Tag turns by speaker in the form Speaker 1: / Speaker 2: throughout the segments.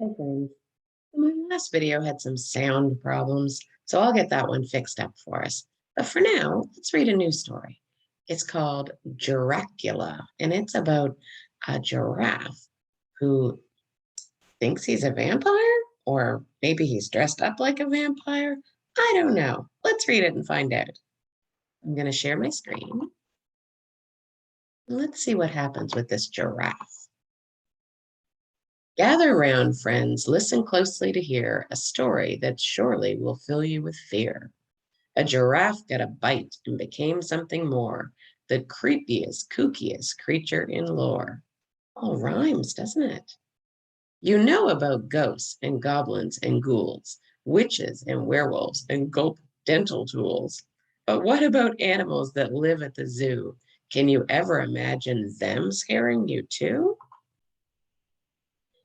Speaker 1: Hi, friends. My last video had some sound problems, so I'll get that one fixed up for us. But for now, let's read a new story. It's called Giracula, and it's about a giraffe who thinks he's a vampire, or maybe he's dressed up like a vampire. I don't know. Let's read it and find out. I'm going to share my screen. Let's see what happens with this giraffe. Gather round, friends, listen closely to hear a story that surely will fill you with fear. A giraffe got a bite and became something more, the creepiest, kookiest creature in lore. All rhymes, doesn't it? You know about ghosts and goblins and ghouls, witches and werewolves and gulp dental tools. But what about animals that live at the zoo? Can you ever imagine them scaring you too?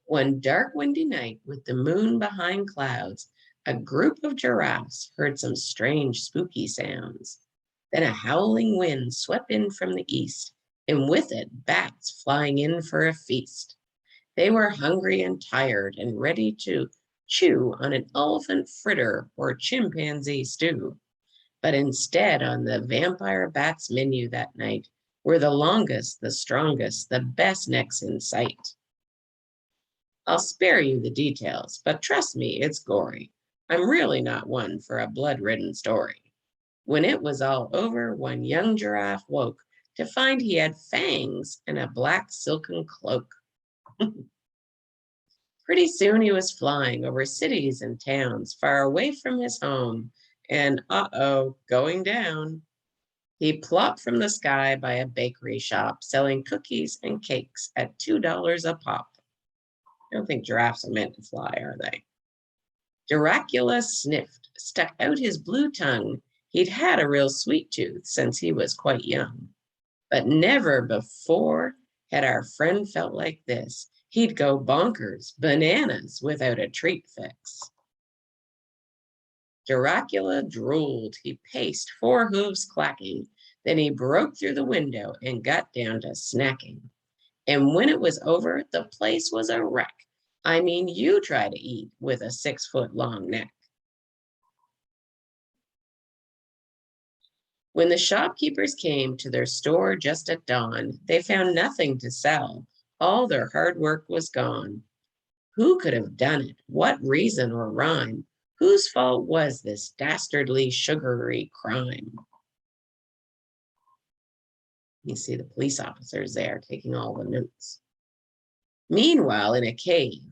Speaker 1: One dark, windy night, with the moon behind clouds, a group of giraffes heard some strange, spooky sounds. Then a howling wind swept in from the east, and with it, bats flying in for a feast. They were hungry and tired and ready to chew on an elephant fritter or chimpanzee stew. But instead, on the vampire bat's menu that night were the longest, the strongest, the best necks in sight. I'll spare you the details, but trust me, it's gory. I'm really not one for a blood-ridden story. When it was all over, one young giraffe woke to find he had fangs and a black silken cloak. Pretty soon he was flying over cities and towns, far away from his home, and going down. He plopped from the sky by a bakery shop, selling cookies and cakes at $2 a pop. I don't think giraffes are meant to fly, are they? Giracula sniffed, stuck out his blue tongue. He'd had a real sweet tooth since he was quite young. But never before had our friend felt like this. He'd go bonkers, bananas, without a treat fix. Giracula drooled. He paced, 4 hooves clacking. Then he broke through the window and got down to snacking. And when it was over, the place was a wreck. I mean, you try to eat with a 6-foot long neck. When the shopkeepers came to their store just at dawn, they found nothing to sell. All their hard work was gone. Who could have done it? What reason or rhyme? Whose fault was this dastardly, sugary crime? You see the police officers there taking all the notes. Meanwhile, in a cave,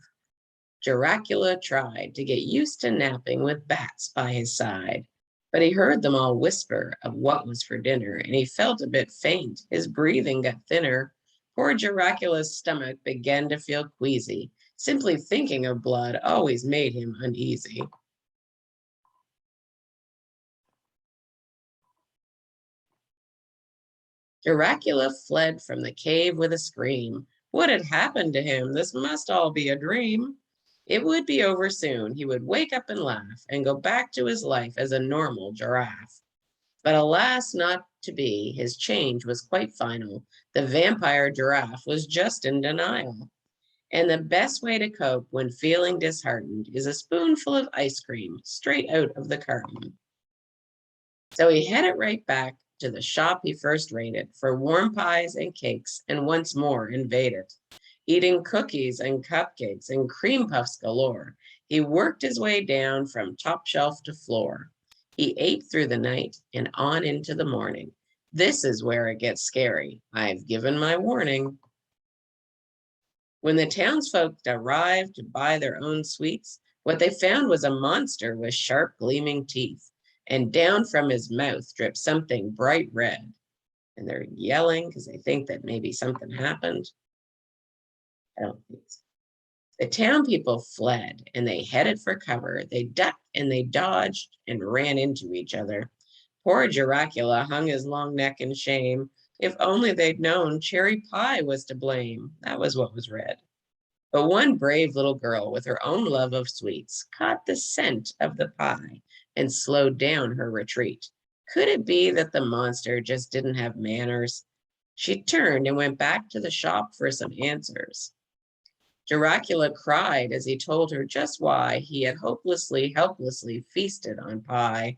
Speaker 1: Giracula tried to get used to napping with bats by his side, but he heard them all whisper of what was for dinner, and he felt a bit faint. His breathing got thinner. Poor Giracula's stomach began to feel queasy. Simply thinking of blood always made him uneasy. Giracula fled from the cave with a scream. What had happened to him? This must all be a dream. It would be over soon. He would wake up and laugh and go back to his life as a normal giraffe. But alas, not to be. His change was quite final. The vampire giraffe was just in denial. And the best way to cope when feeling disheartened is a spoonful of ice cream straight out of the carton. So he headed right back to the shop he first raided for warm pies and cakes, and once more invaded. Eating cookies and cupcakes and cream puffs galore, he worked his way down from top shelf to floor. He ate through the night and on into the morning. This is where it gets scary. I've given my warning. When the townsfolk arrived to buy their own sweets, what they found was a monster with sharp, gleaming teeth, and down from his mouth dripped something bright red. And they're yelling because they think that maybe something happened. I don't think so. The town people fled and they headed for cover. They ducked and they dodged and ran into each other. Poor Giracula hung his long neck in shame. If only they'd known cherry pie was to blame. That was what was read. But one brave little girl with her own love of sweets caught the scent of the pie and slowed down her retreat. Could it be that the monster just didn't have manners? She turned and went back to the shop for some answers. Giracula cried as he told her just why he had helplessly feasted on pie.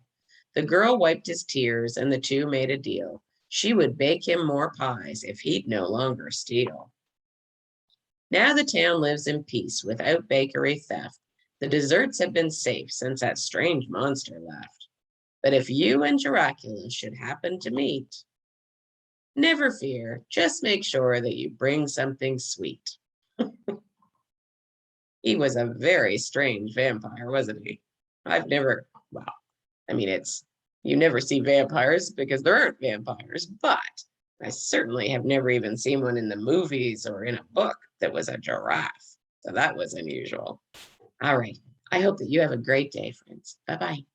Speaker 1: The girl wiped his tears, and the two made a deal. She would bake him more pies if he'd no longer steal. Now the town lives in peace without bakery theft. The desserts have been safe since that strange monster left. But if you and Giracula should happen to meet, never fear, just make sure that you bring something sweet. He was a very strange vampire, wasn't he? I've never, well, I mean, you never see vampires because there aren't vampires, but I certainly have never even seen one in the movies or in a book that was a giraffe. So that was unusual. All right. I hope that you have a great day, friends. Bye bye.